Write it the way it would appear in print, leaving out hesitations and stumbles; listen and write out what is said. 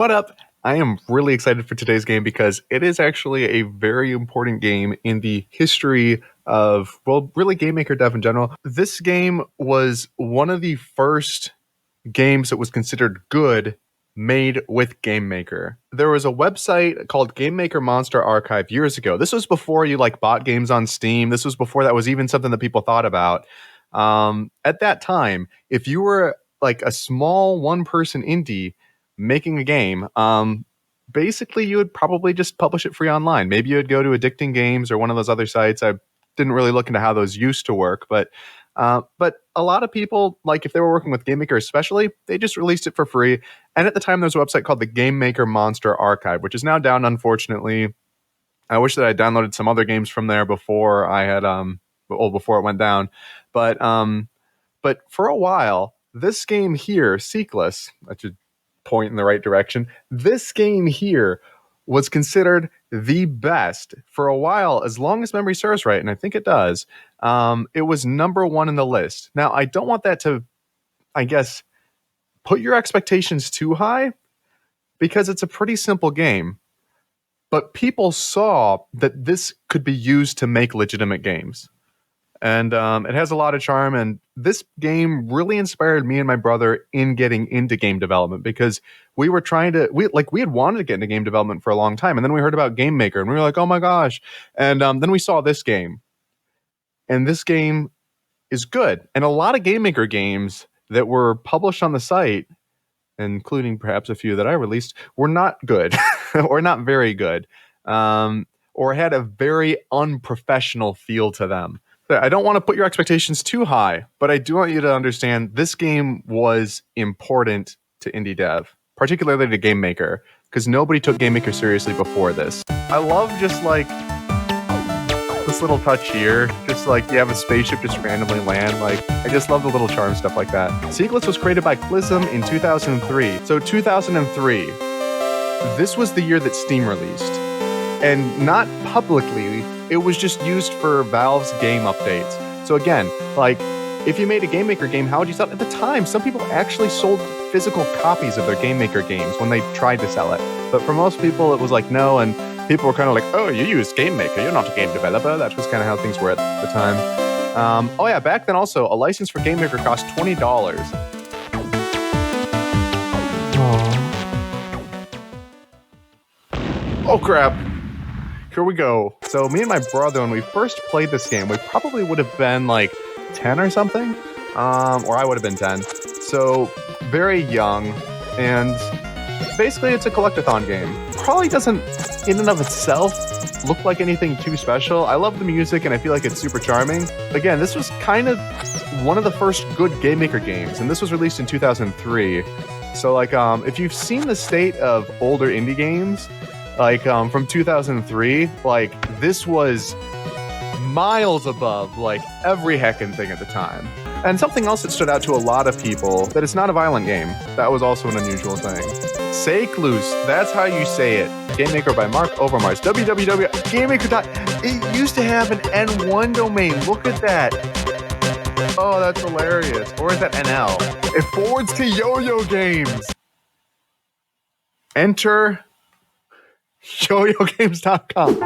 What up? I am really excited for today's game because it is actually a very important game in the history of, well, really GameMaker dev in general. This game was one of the first games that was considered good made with GameMaker. There was a website called GameMaker Monster Archive years ago. This was before you bought games on Steam. This was before that was even something that people thought about. At that time, if you were like a small one-person indie making a game, basically you would probably just publish it free online. Maybe you'd go to Addicting Games or one of those other sites. I didn't really look into how those used to work, but a lot of people, like if they were working with GameMaker especially, they just released it for free. And at the time, there was a website called the GameMaker Monster Archive, which is now down, unfortunately. I wish that I downloaded some other games from there before I had before it went down. But for a while, this game here, Seekless, I should point in the right direction. This game here was considered the best for a while, as long as memory serves right, and I think it does. It was number one in the list. Now, I don't want that to, I guess, put your expectations too high, because it's a pretty simple game. But people saw that this could be used to make legitimate games. And it has a lot of charm, and this game really inspired me and my brother in getting into game development, because we were we had wanted to get into game development for a long time, and then we heard about GameMaker, and we were like, oh my gosh. And then we saw this game, and this game is good. And a lot of GameMaker games that were published on the site, including perhaps a few that I released, were not good or not very good, or had a very unprofessional feel to them. I don't want to put your expectations too high, but I do want you to understand this game was important to indie dev, particularly to GameMaker, because nobody took GameMaker seriously before this. I love just this little touch here, just you have a spaceship just randomly land. I just love the little charm stuff like that. Seekless was created by Clism in 2003. So 2003, this was the year that Steam released. And not publicly, it was just used for Valve's game updates. So again, if you made a GameMaker game, how would you sell it? At the time, some people actually sold physical copies of their GameMaker games when they tried to sell it. But for most people, it was no, and people were kind of oh, you use GameMaker, you're not a game developer. That was kind of how things were at the time. Oh yeah, back then also, a license for GameMaker cost $20. Oh crap. Here we go. So me and my brother, when we first played this game, we probably would have been 10 or something, or I would have been 10. So very young, and basically it's a collectathon game. Probably doesn't, in and of itself, look like anything too special. I love the music, and I feel like it's super charming. Again, this was kind of one of the first good GameMaker games, and this was released in 2003. So if you've seen the state of older indie games, from 2003, this was miles above every heckin' thing at the time. And something else that stood out to a lot of people, that it's not a violent game. That was also an unusual thing. Seekless, that's how you say it. GameMaker by Mark Overmars. www.gamemaker. It used to have an N1 domain. Look at that. Oh, that's hilarious. Or is that NL? It forwards to Yo-Yo Games. Enter yoyogames.com.